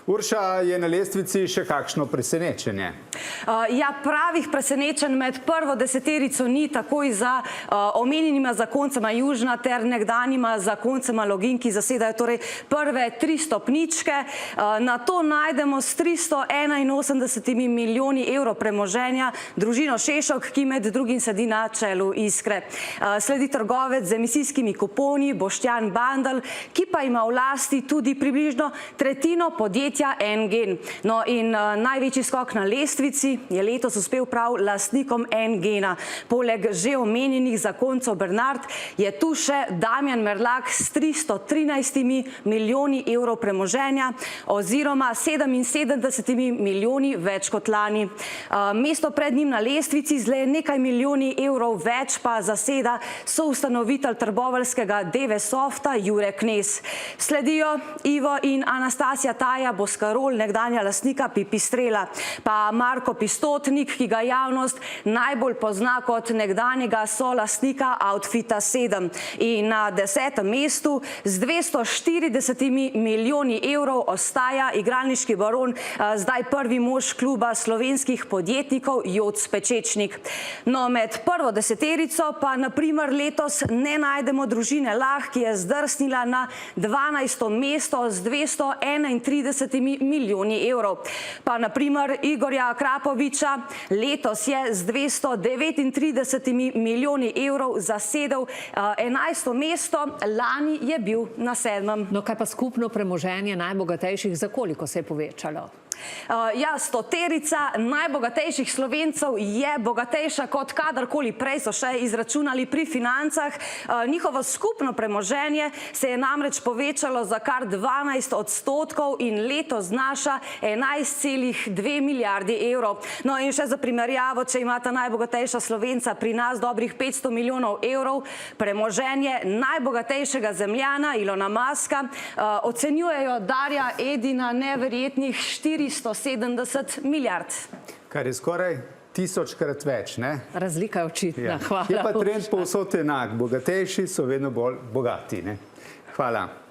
Urša, je na lestvici še kakšno presenečenje? Ja, pravih presenečenj med prvo deseterico ni, takoj za omenjenima zakoncema Južna ter nekdanjima zakoncema Login, ki zasedajo torej prve 3 stopničke. Na to najdemo s 381 milijoni evrov premoženja družino Šešok, ki med drugim sedi na čelu Iskre. Sledi trgovec z emisijskimi kuponi Boštjan Bandelj, ki pa ima v lasti tudi približno tretjino podjetja Engen. No in največji skok na lestvici je letos uspel prav lastnikom Engena. Poleg že omenjenih zakoncev Bernard je tu še Damjan Merlak s 313 milijoni evrov premoženja oziroma 77 milijoni več kot lani. Mesto pred njim na lestvici z le nekaj milijoni evrov več pa zaseda soustanovitelj trboveljskega DV Softa Jure Knez. Sledijo Ivo in Anastasija Taja Boskarol, nekdanja lastnika Pipistrela, pa Marko Pistotnik, ki ga javnost najbolj pozna kot nekdanjega solastnika Outfita 7. In na 10. mestu z 240 milijoni evrov ostaja igralniški baron, zdaj prvi mož kluba slovenskih podjetnikov Joc Pečečnik. No, med prvo deseterico pa na primer letos ne najdemo družine Lah, ki je zdrsnila na 12. mesto z 231 milijoni evrov. Pa na primer Igorja Krapoviča letos je z 239 milijoni evrov zasedel 11. mesto, lani je bil na 7. No, kaj pa skupno premoženje najbogatejših, za koliko se je povečalo? Ja, stoterica najbogatejših Slovencev je bogatejša kot kadarkoli prej, so še izračunali pri Financah. Njihovo skupno premoženje se je namreč povečalo za kar 12% in leto znaša 11,2 milijardi evrov. No in še za primerjavo, če imata najbogatejša Slovenca pri nas dobrih 500 milijonov evrov, premoženje najbogatejšega zemljana Ilona Muska ocenjujejo Darja Edina neverjetnih 470 milijard. Kar je skoraj 1000-krat več, ne? Razlika je očitna. Hvala. Je pa trend povsod enak. Bogatejši so vedno bolj bogati, ne? Hvala.